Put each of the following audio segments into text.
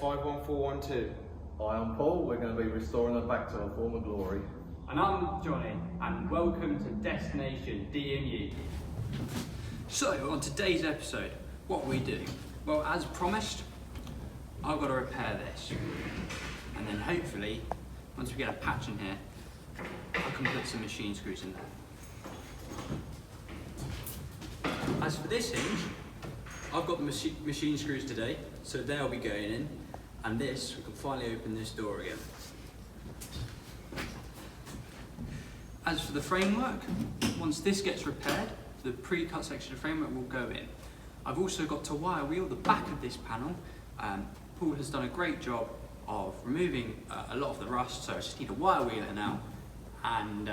DS51412. Hi, I'm Paul. We're going to be restoring them back to their former glory. And I'm Johnny, and welcome to Destination DMU. So, on today's episode, what are we doing? Well, as promised, I've got to repair this. And then hopefully, once we get a patch in here, I can put some machine screws in there. As for this hinge, I've got the machine screws today, so they'll be going in, and this, we can finally open this door again. As for the framework, once this gets repaired, the pre-cut section of framework will go in. I've also got to wire wheel the back of this panel. Paul has done a great job of removing a lot of the rust, so I just need to wire wheel it now, and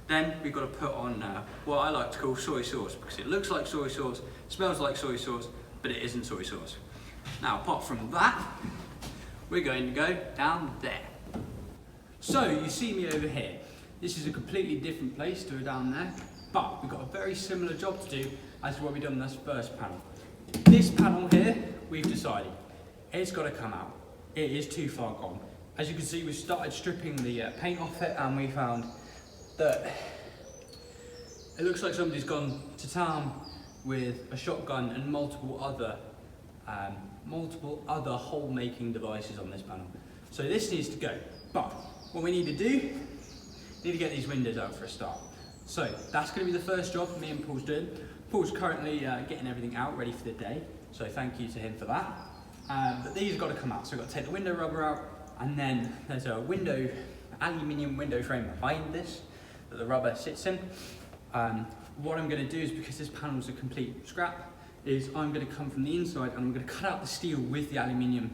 then we've got to put on what I like to call soy sauce, because it looks like soy sauce, smells like soy sauce, but it isn't soy sauce. Now, apart from that, we're going to go down there. So, you see me over here. This is a completely different place to down there, but we've got a very similar job to do as to what we've done in this first panel. This panel here, we've decided, it's got to come out. It is too far gone. As you can see, we started stripping the paint off it, and we found that it looks like somebody's gone to town with a shotgun and multiple other hole making devices on this panel. So this needs to go, but what we need to do, we need to get these windows out for a start. So that's going to be the first job me and Paul's doing. Paul's currently getting everything out ready for the day, so thank you to him for that. But these have got to come out, so we've got to take the window rubber out, and then there's a aluminium window frame behind this that the rubber sits in. What I'm going to do is, because this panel is a complete scrap, is I'm going to come from the inside and I'm going to cut out the steel with the aluminium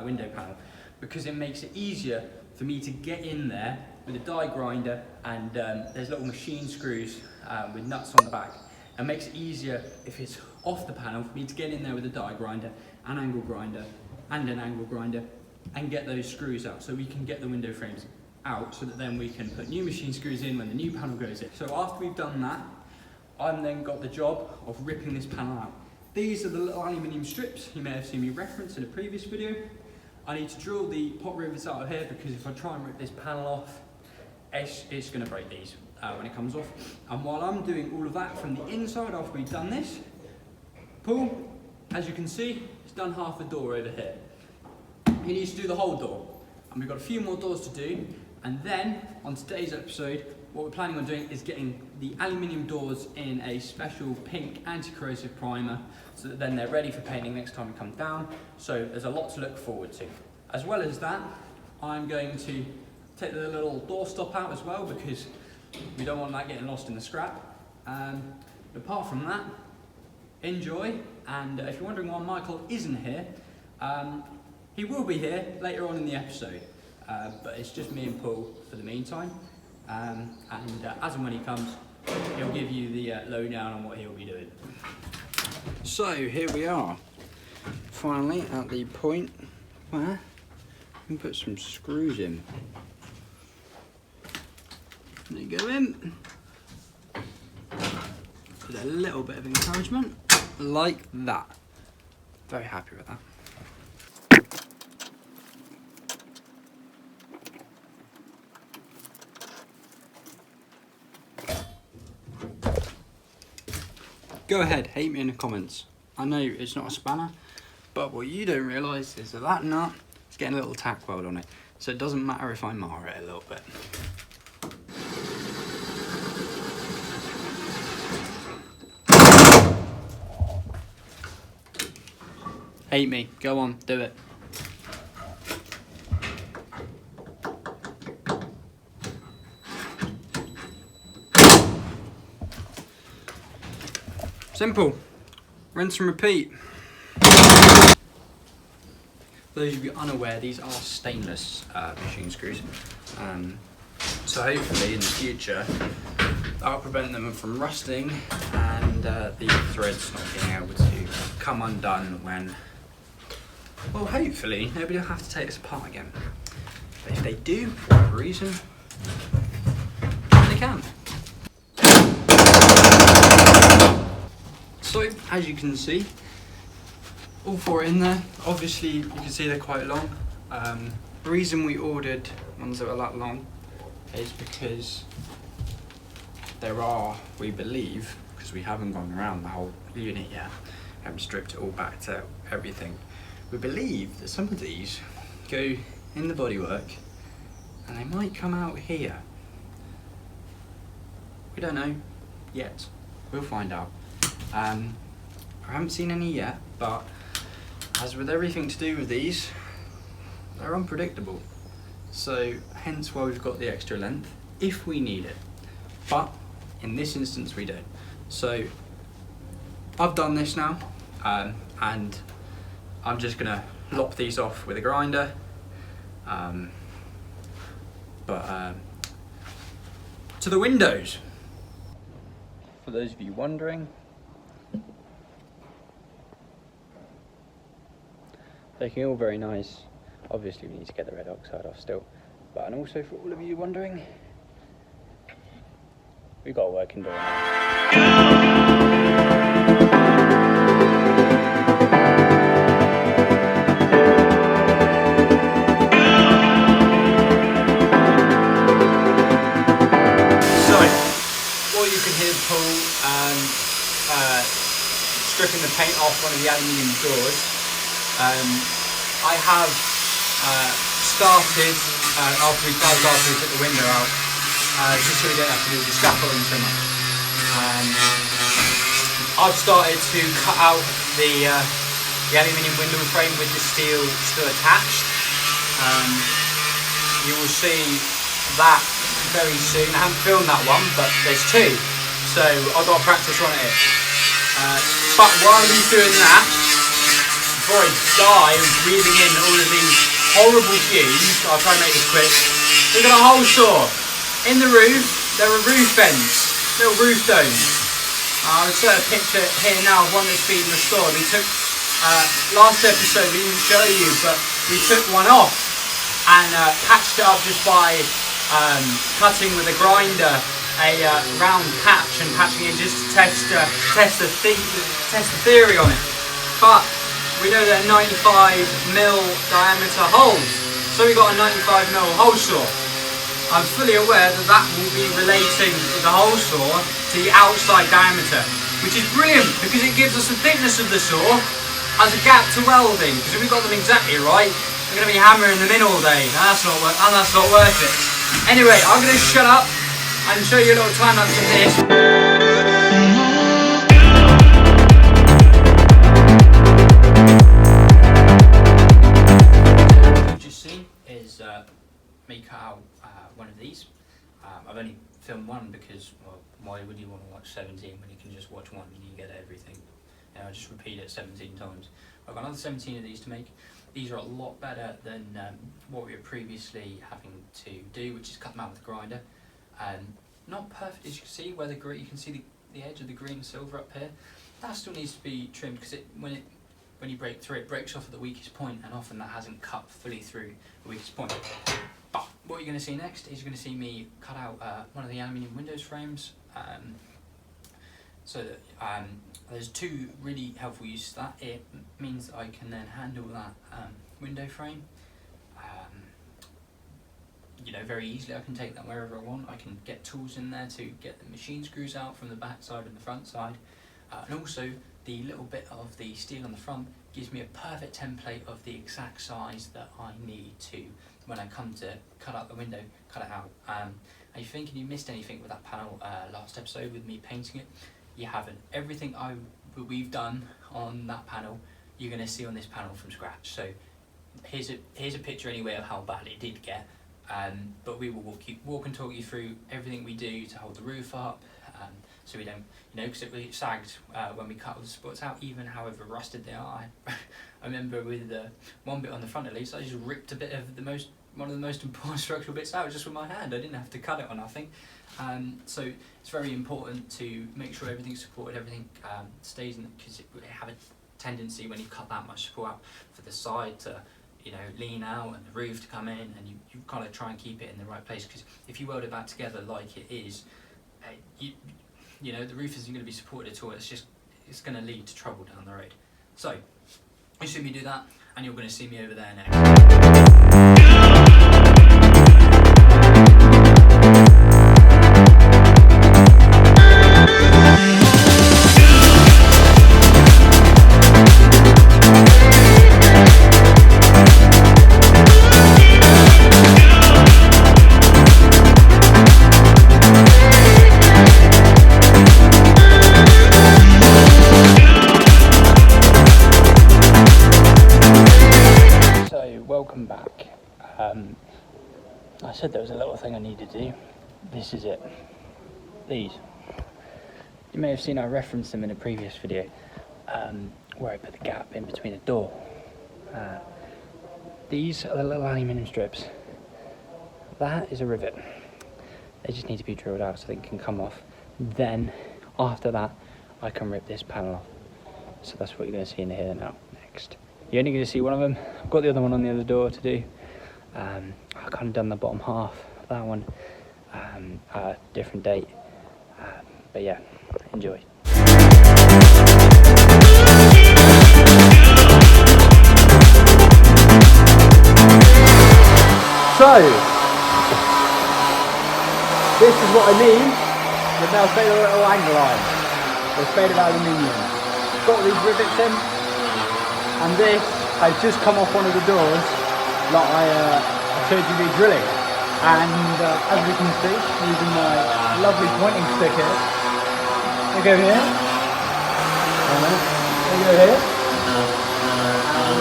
window panel, because it makes it easier for me to get in there with a die grinder, and there's little machine screws with nuts on the back. It makes it easier if it's off the panel for me to get in there with a die grinder, an angle grinder, and an angle grinder, and get those screws out so we can get the window frames out, so that then we can put new machine screws in when the new panel goes in. So after we've done that, I've then got the job of ripping this panel out. These are the little aluminium strips you may have seen me reference in a previous video. I need to drill the pot rivets out of here, because if I try and rip this panel off, it's going to break these when it comes off. And while I'm doing all of that from the inside after we've done this, Paul, as you can see, he's done half the door over here. He needs to do the whole door, and we've got a few more doors to do. And then, on today's episode, what we're planning on doing is getting the aluminium doors in a special pink anti-corrosive primer, so that then they're ready for painting next time we come down. So there's a lot to look forward to. As well as that, I'm going to take the little door stop out as well, because we don't want that getting lost in the scrap. Apart from that, enjoy. And if you're wondering why Michael isn't here, he will be here later on in the episode. But it's just me and Paul for the meantime, and as and when he comes, he'll give you the lowdown on what he'll be doing. So here we are, finally at the point where we can put some screws in. They go in with a little bit of encouragement, like that. Very happy with that. Go ahead, hate me in the comments. I know it's not a spanner, but what you don't realise is that nut is getting a little tack weld on it, so it doesn't matter if I mar it a little bit. Hate me, go on, do it. Simple. Rinse and repeat. For those of you unaware, these are stainless machine screws. So hopefully in the future, that'll prevent them from rusting, and the threads not being able to come undone when, well, hopefully nobody will have to take this apart again. But if they do, for whatever reason, they can. So, as you can see, all four in there. Obviously, you can see they're quite long. The reason we ordered ones that are that long is because there are, we believe, because we haven't gone around the whole unit yet, haven't stripped it all back to everything, we believe that some of these go in the bodywork and they might come out here. We don't know yet, we'll find out. I haven't seen any yet, but as with everything to do with these, they're unpredictable. So hence why we've got the extra length, if we need it. But in this instance we don't. So I've done this now, and I'm just gonna lop these off with a grinder. To the windows. For those of you wondering, looking all very nice. Obviously we need to get the red oxide off still, but and also for all of you wondering, we've got a working door now. Stripping the paint off one of the aluminium doors. I have started, after we took the window out, just so we don't have to do the scaffolding so much. I've started to cut out the aluminium window frame with the steel still attached. You will see that very soon. I haven't filmed that one, but there's two, so I've got to practice on it. But while he's doing that, before I die of breathing in all of these horrible fumes, I'll try and make this quick. We've got a hole saw in the roof. There are roof vents, little roof domes. I'll insert a picture here now of one that's been restored. We took, last episode we didn't show you, but we took one off and patched it up just by cutting with a grinder a round patch and patching it just to test the theory on it. But we know they're 95mm diameter holes, so we got a 95mm hole saw. I'm fully aware that that will be relating the hole saw to the outside diameter, which is brilliant because it gives us the thickness of the saw as a gap to welding. Because if we got them exactly right, we're going to be hammering them in all day, and that's not worth it. Anyway, I'm going to shut up and show you a little time lapse of this. What you've just seen is me cut out one of these. I've only filmed one because, well, why would you want to watch 17 when you can just watch one and you get everything? You know, I just repeat it 17 times. I've got another 17 of these to make. These are a lot better than what we were previously having to do, which is cut them out with a grinder. Not perfect, as you can see, where you can see the edge of the green and silver up here. That still needs to be trimmed because when you break through, it breaks off at the weakest point, and often that hasn't cut fully through the weakest point. But what you're going to see next is you're going to see me cut out one of the aluminium windows frames. So that there's two really helpful uses of that. It means that I can then handle that window frame. You know, very easily. I can take that wherever I want. I can get tools in there to get the machine screws out from the back side and the front side. And also the little bit of the steel on the front gives me a perfect template of the exact size that I need to, when I come to cut out the window, cut it out. Are you thinking you missed anything with that panel last episode with me painting it? You haven't. Everything we've done on that panel, you're going to see on this panel from scratch. So here's a picture anyway of how bad it did get. But we will walk and talk you through everything we do to hold the roof up, so we don't, you know, because it really sagged when we cut all the supports out, even however rusted they are. I remember with one bit on the front at least, I just ripped a bit of one of the most important structural bits out just with my hand. I didn't have to cut it or nothing. So it's very important to make sure everything's supported, everything stays in, because it have a tendency when you cut that much support out for the side to, you know, lean out and the roof to come in, and you kind of try and keep it in the right place, because if you weld it back together like it is, you know, the roof isn't going to be supported at all. It's going to lead to trouble down the road. So You see me do that, and you're going to see me over there next. Welcome back. I said there was a little thing I need to do. This is it. These. You may have seen I referenced them in a previous video where I put the gap in between the door. These are the little aluminium strips. That is a rivet. They just need to be drilled out so they can come off. Then after that I can rip this panel off. So that's what you're going to see in here now next. You're only going to see one of them. I've got the other one on the other door to do. I've kind of done the bottom half of that one at a different date. But yeah, enjoy. So, this is what I mean with now say the little angle line. It's made of aluminium. Got these rivets in. And this has just come off one of the doors like I showed you me drilling. And as you can see, using my lovely pointing stick here, they go here, they go here, and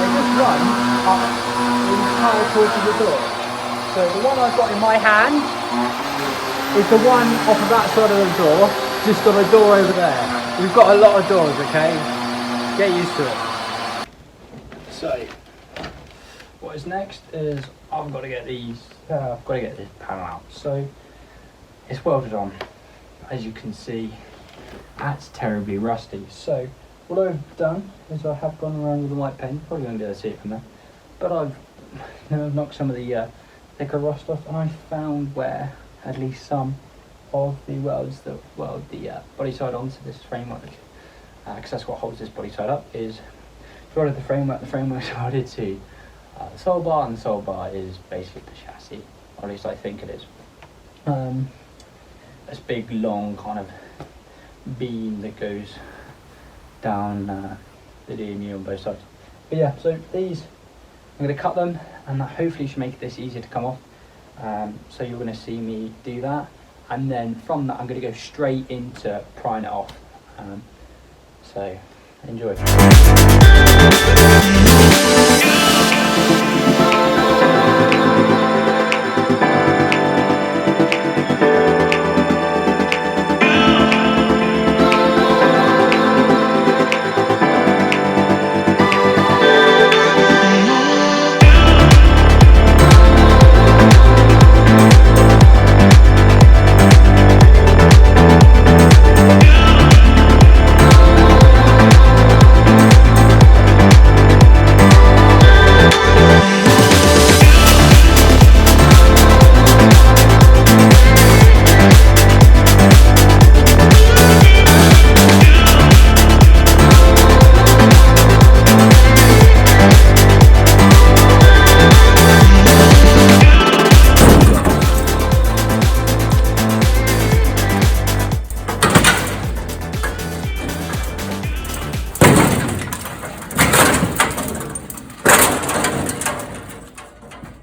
they just run up the entire course of the door. So the one I've got in my hand is the one off of that side of the door, just got a door over there. We've got a lot of doors, okay? Get used to it. So, what is next is I've got to get these. I've got to get this panel out. So it's welded on, as you can see. That's terribly rusty. So what I've done is I have gone around with a white pen. Probably won't be able to see it from there, but I've knocked some of the thicker rust off, and I found where at least some of the welds that weld the body side onto this framework, because that's what holds this body side up, is welded the framework's welded to the sole bar, and the sole bar is basically the chassis, or at least I think it is. This big long kind of beam that goes down the DMU on both sides. But yeah, so these, I'm going to cut them, and that hopefully should make this easier to come off. So you're going to see me do that, and then from that I'm going to go straight into prying it off. So enjoy.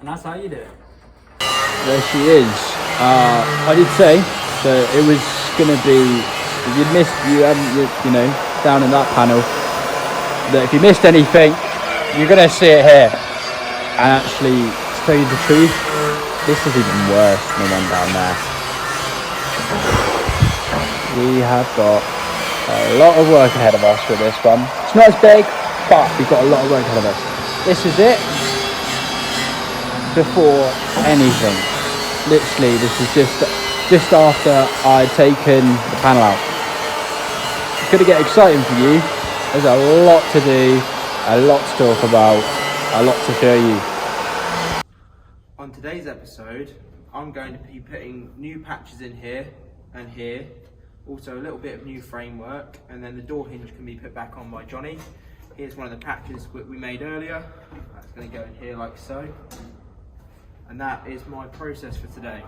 And that's how you do it. There she is. I did say, so it was going to be, if you'd missed, you know, down in that panel, that if you missed anything, you're going to see it here. And actually, to tell you the truth, this is even worse than the one down there. We have got a lot of work ahead of us with this one. It's not as big, but we've got a lot of work ahead of us. This is it. Before anything, literally this is just after I'd taken the panel out. It's going to get exciting for you. There's a lot to do, a lot to talk about, a lot to show you. On today's episode, I'm going to be putting new patches in here and here, also a little bit of new framework, and then the door hinge can be put back on by Johnny. Here's one of the patches we made earlier. That's going to go in here like so. And that is my process for today.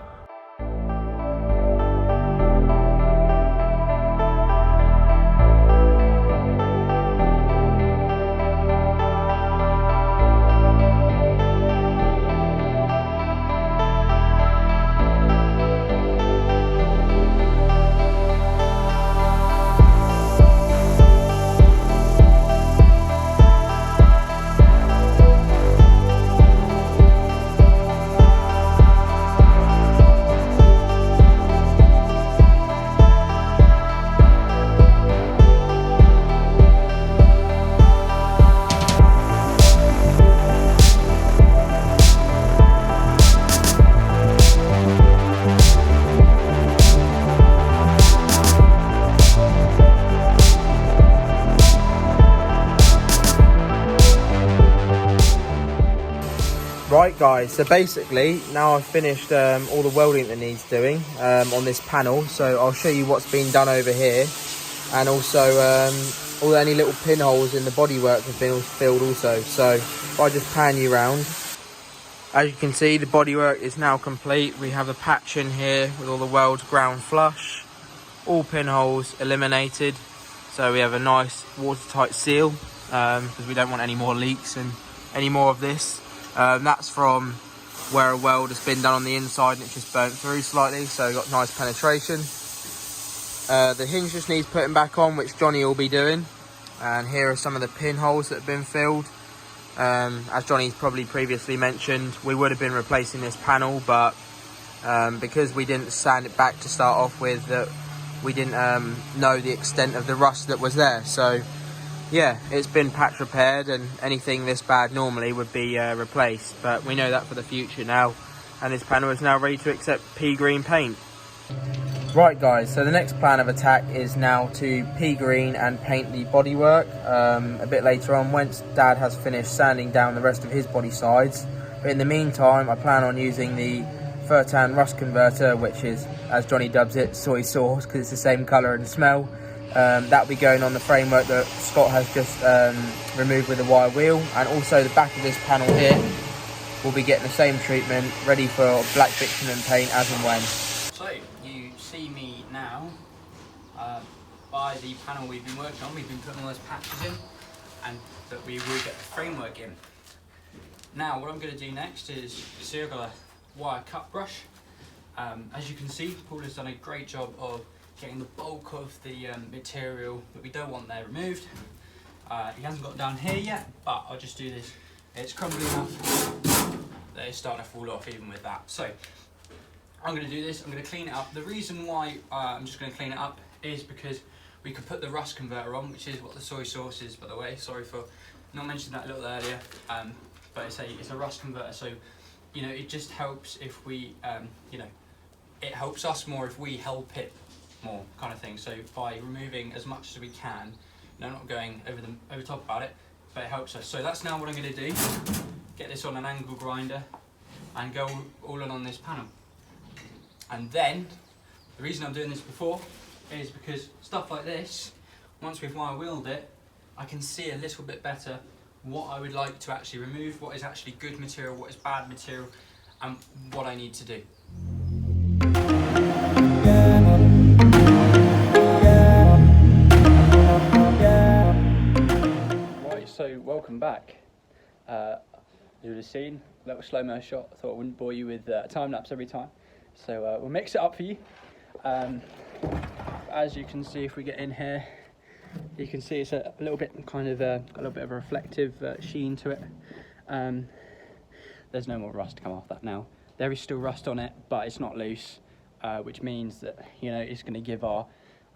Right guys, so basically now I've finished all the welding that needs doing on this panel, so I'll show you what's been done over here, and also any little pinholes in the bodywork have been filled also. So if I just pan you round, as you can see the bodywork is now complete. We have a patch in here with all the welds ground flush, all pinholes eliminated, so we have a nice watertight seal because we don't want any more leaks and any more of this. That's from where a weld has been done on the inside and it's just burnt through slightly, so we've got nice penetration. The hinge just needs putting back on, which Johnny will be doing. And here are some of the pinholes that have been filled. As Johnny's probably previously mentioned, we would have been replacing this panel, but because we didn't sand it back to start off with, we didn't know the extent of the rust that was there. So yeah, it's been patch repaired, and anything this bad normally would be replaced, but we know that for the future now, and this panel is now ready to accept pea green paint. Right guys, so the next plan of attack is now to pea green and paint the bodywork a bit later on, once Dad has finished sanding down the rest of his body sides. But in the meantime, I plan on using the Furtan rust converter, which is, as Johnny dubs it, soy sauce, because it's the same colour and smell. That'll be going on the framework that Scott has just removed with the wire wheel, and also the back of this panel here will be getting the same treatment, ready for black bitumen paint as and when. So you see me now by the panel we've been working on. We've been putting all those patches in, and that we will get the framework in. Now what I'm going to do next is, see, I've got a wire cut brush. As you can see, Paul has done a great job of getting the bulk of the material that we don't want there removed. He hasn't got down here yet, but I'll just do this. It's crumbly enough that it's starting to fall off even with that. So I'm going to do this, I'm going to clean it up. The reason why I'm just going to clean it up is because we could put the rust converter on, which is what the soy sauce is, by the way. Sorry for not mentioning that a little earlier, but it's a rust converter, so you know, it just helps if we, you know, it helps us more if we help it more, kind of thing. So by removing as much as we can, you know, not going over top about it, but it helps us. So that's now what I'm going to do. Get this on an angle grinder and go all in on this panel. And then the reason I'm doing this before is because stuff like this, once we've wire wheeled it, I can see a little bit better what I would like to actually remove, what is actually good material, what is bad material, and what I need to do. Right, so welcome back. You would have seen a little slow-mo shot. I thought I wouldn't bore you with a time-lapse every time. So we'll mix it up for you. As you can see, if we get in here, you can see it's a little bit kind of got a little bit of a reflective sheen to it. There's no more rust to come off that now. There is still rust on it, but it's not loose, which means that, you know, it's going to give our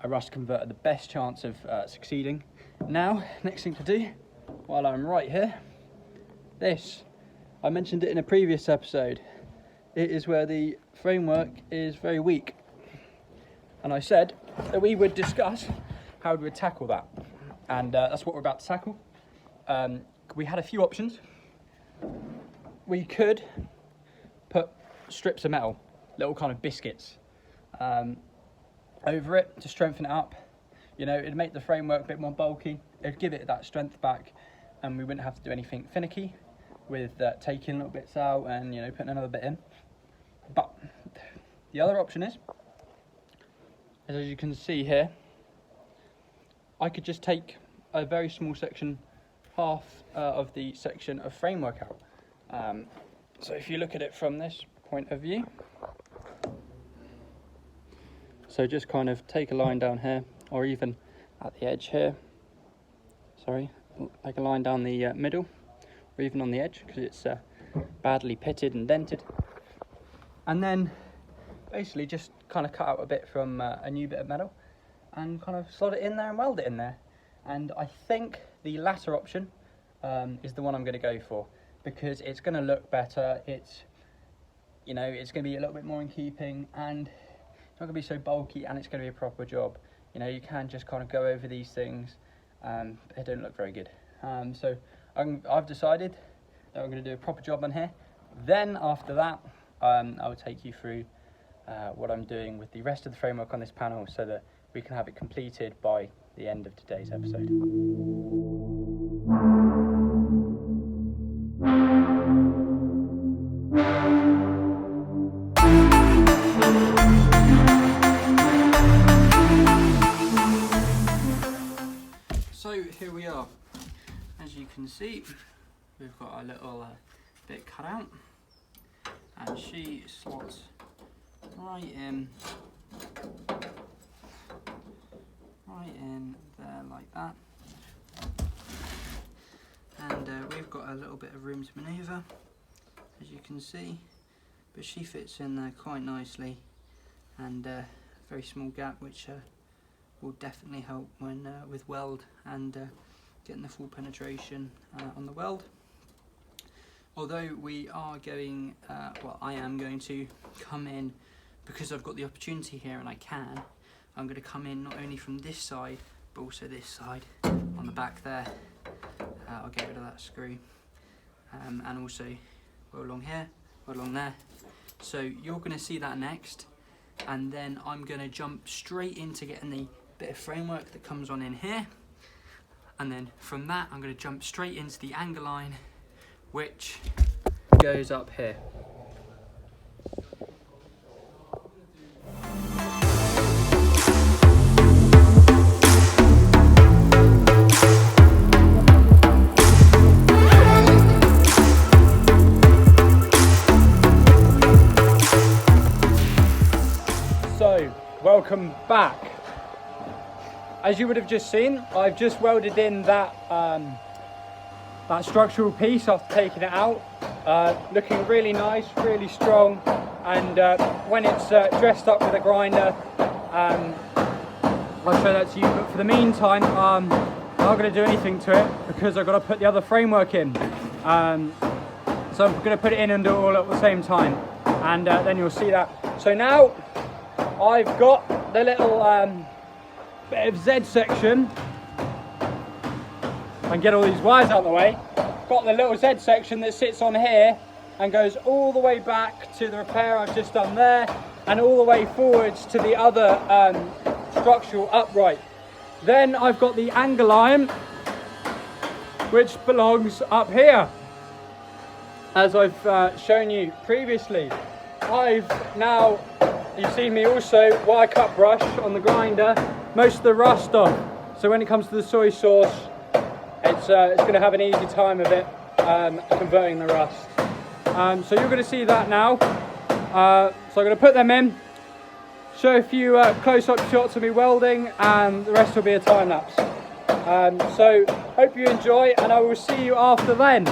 rust converter the best chance of succeeding. Now, next thing to do, while I'm right here, this. I mentioned it in a previous episode. It is where the framework is very weak, and I said that we would discuss how we would tackle that, and that's what we're about to tackle. We had a few options. We could put strips of metal, little kind of biscuits, over it to strengthen it up. You know, it'd make the framework a bit more bulky, it'd give it that strength back, and we wouldn't have to do anything finicky with taking little bits out and, you know, putting another bit in. But the other option is, as you can see here, I could just take a very small section, half of the section of framework out. So if you look at it from this point of view, so just kind of take a line down here, or even at the edge here, sorry, take a line down the middle, or even on the edge, because it's badly pitted and dented. And then basically just kind of cut out a bit from a new bit of metal and kind of slot it in there and weld it in there. And I think the latter option is the one I'm going to go for, because it's going to look better, it's, you know, it's going to be a little bit more in keeping, and it's not going to be so bulky, and it's going to be a proper job. You know, you can just kind of go over these things, they don't look very good. So I've decided that I'm going to do a proper job on here. Then after that, I'll take you through what I'm doing with the rest of the framework on this panel, so that we can have it completed by the end of today's episode. So here we are. As you can see, we've got our little bit cut out, and she slots right in there like that. And we've got a little bit of room to manoeuvre, as you can see, but she fits in there quite nicely, and a very small gap, which will definitely help when with weld and getting the full penetration on the weld. Although we are going, well, I am going to come in, because I've got the opportunity here and I'm going to come in not only from this side but also this side on the back there. I'll get rid of that screw, and also go along here, go along there. So you're going to see that next, and then I'm going to jump straight into getting the bit of framework that comes on in here, and then from that I'm going to jump straight into the angle line, which goes up here. So, welcome back. As you would have just seen, I've just welded in that that structural piece after taking it out, looking really nice, really strong, and when it's dressed up with a grinder, I'll show that to you. But for the meantime, I'm not going to do anything to it, because I've got to put the other framework in. So I'm going to put it in and do it all at the same time, and then you'll see that. So now I've got the little bit of Z section. And get all these wires out of the way. Got the little Z section that sits on here and goes all the way back to the repair I've just done there, and all the way forwards to the other structural upright. Then I've got the angle iron, which belongs up here. As I've shown you previously, you've seen me also wire cut brush on the grinder most of the rust off. So when it comes to the soy sauce, it's going to have an easy time of it converting the rust. So you're going to see that now. So I'm going to put them in, show a few close-up shots of me welding, and the rest will be a time lapse. So hope you enjoy, and I will see you after then.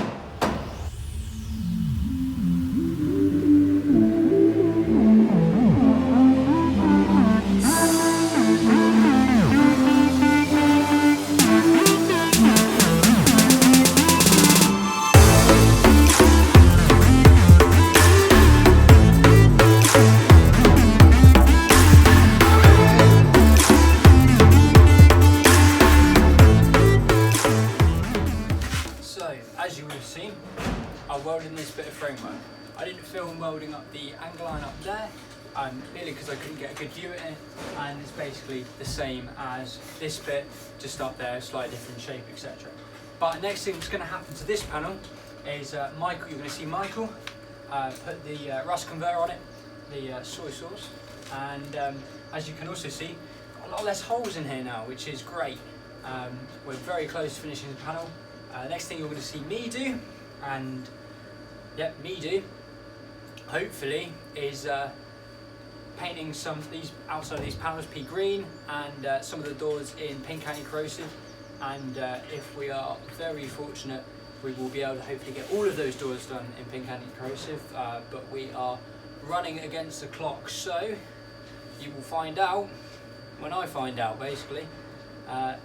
merely because I couldn't get a good view at it, and it's basically the same as this bit, just up there, slightly different shape, etc. But next thing that's going to happen to this panel is Michael, you're going to see Michael put the rust converter on it, the soy sauce, and as you can also see, got a lot less holes in here now, which is great. We're very close to finishing the panel. Next thing you're going to see me do, and yep, me do, hopefully, is painting some of these outside of these panels pea green, and some of the doors in pink anti-corrosive. And if we are very fortunate, we will be able to hopefully get all of those doors done in pink anti-corrosive, but we are running against the clock, so you will find out when I find out, basically.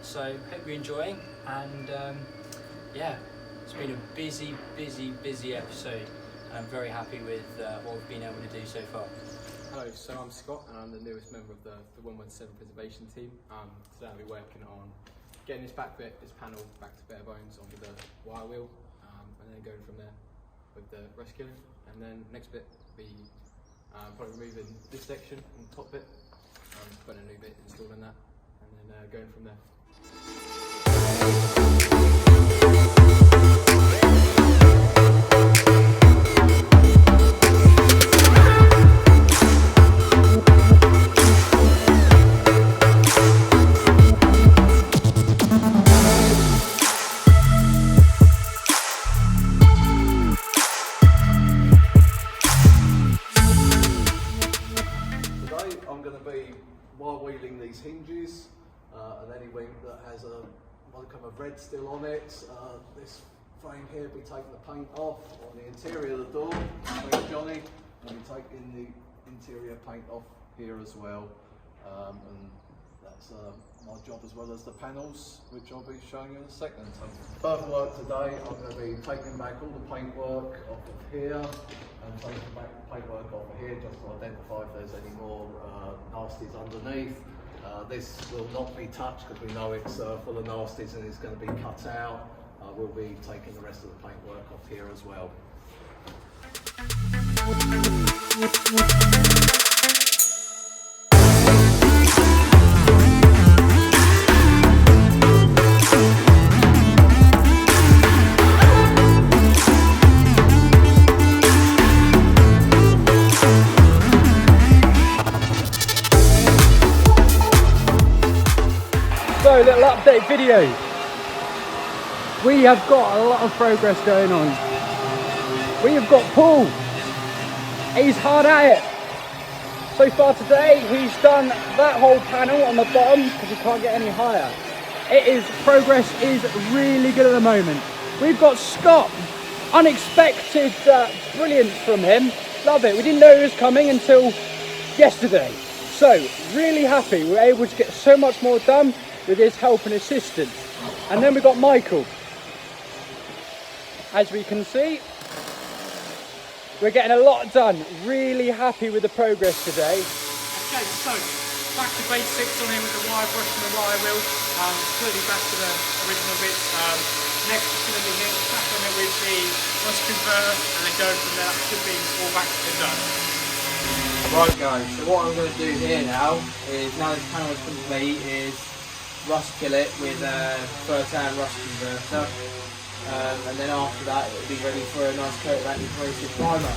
So hope you're enjoying, and yeah, it's been a busy episode, and I'm very happy with what we've been able to do so far. Hello, so I'm Scott and I'm the newest member of the 117 preservation team. Today I'll be working on getting this back bit, this panel, back to bare bones onto the wire wheel, and then going from there with the rust killing. And then next bit will be probably removing this section and the top bit, putting a new bit, installing that, and then going from there. Wheeling these hinges and any wing that has a modicum of red still on it. This frame here will be taking the paint off on the interior of the door. Thanks, Johnny. I'll be taking the interior paint off here as well, and that's my job as well as the panels, which I'll be showing you in a second. Further work today, I'm going to be taking back all the paintwork off of here and taking back the paintwork off of here just to identify if there's any more nasties underneath. This will not be touched because we know it's full of nasties and it's going to be cut out. We'll be taking the rest of the paintwork off here as well. So, little update video. We have got a lot of progress going on. We have got Paul. He's hard at it. So far today, he's done that whole panel on the bottom because he can't get any higher. Progress is really good at the moment. We've got Scott. Unexpected brilliance from him. Love it. We didn't know he was coming until yesterday. So, really happy. We're able to get so much more done with his help and assistance. And then we've got Michael. As we can see, we're getting a lot done. Really happy with the progress today. Okay, so back to basics on here with the wire brush and the wire wheel. Completely back to the original bits. Next is going to be here, back on it with the rust converter, and then going from there, that should be all back to done. Right guys, so what I'm going to do here now is, now this panel is complete, is rust kill it with a first-hand rust converter, and then after that it will be ready for a nice coat of anti-corrosive primer.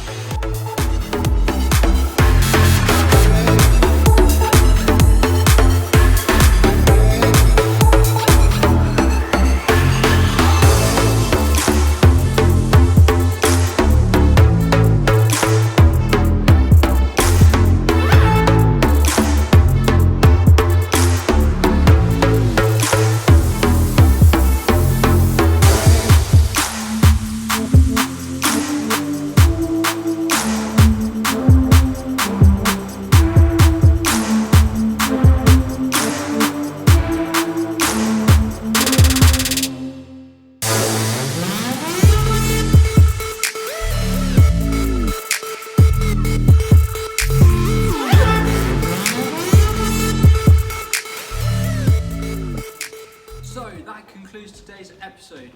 Today's episode.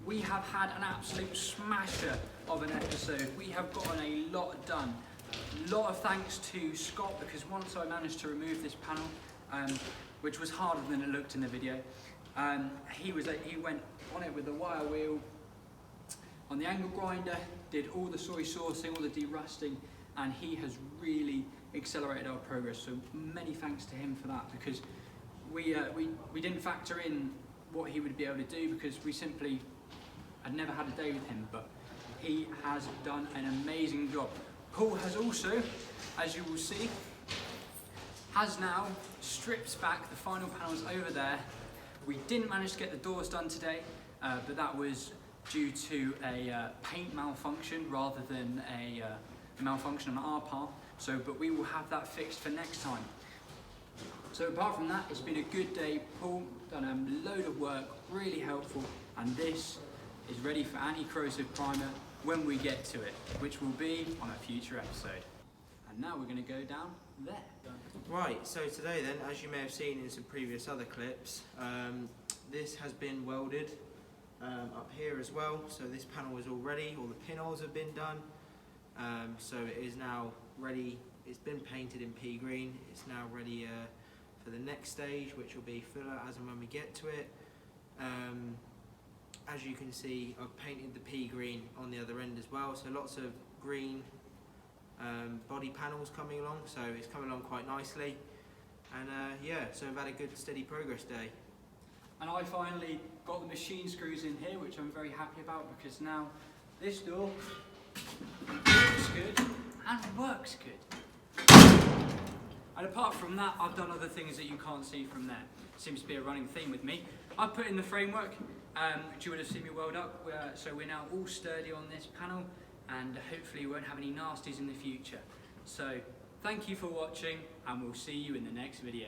We have had an absolute smasher of an episode. We have gotten a lot done. A lot of thanks to Scott, because once I managed to remove this panel, which was harder than it looked in the video, he went on it with the wire wheel, on the angle grinder, did all the soy sourcing, all the derusting, and he has really accelerated our progress. So many thanks to him for that, because we didn't factor in what he would be able to do, because we simply had never had a day with him, but he has done an amazing job. Paul has also, as you will see, has now stripped back the final panels over there. We didn't manage to get the doors done today, but that was due to a paint malfunction rather than a malfunction on our part. But we will have that fixed for next time. So apart from that, it's been a good day. Paul done a load of work, really helpful, and this is ready for anti-corrosive primer when we get to it, which will be on a future episode. And now we're going to go down there. Right, so today then, as you may have seen in some previous other clips, this has been welded up here as well. So this panel is all ready, all the pinholes have been done. So it is now ready, it's been painted in pea green, it's now ready for the next stage, which will be filler as and when we get to it. As you can see, I've painted the pea green on the other end as well, so lots of green body panels coming along, so it's coming along quite nicely. And yeah, so we've had a good steady progress day. And I finally got the machine screws in here, which I'm very happy about, because now this door looks good and works good. And apart from that, I've done other things that you can't see from there. Seems to be a running theme with me. I've put in the framework, which you would have seen me weld up, so we're now all sturdy on this panel, and hopefully we won't have any nasties in the future. So thank you for watching, and we'll see you in the next video.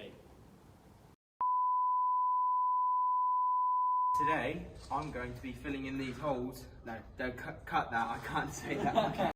Today, I'm going to be filling in these holes. No, don't cut that, I can't say that.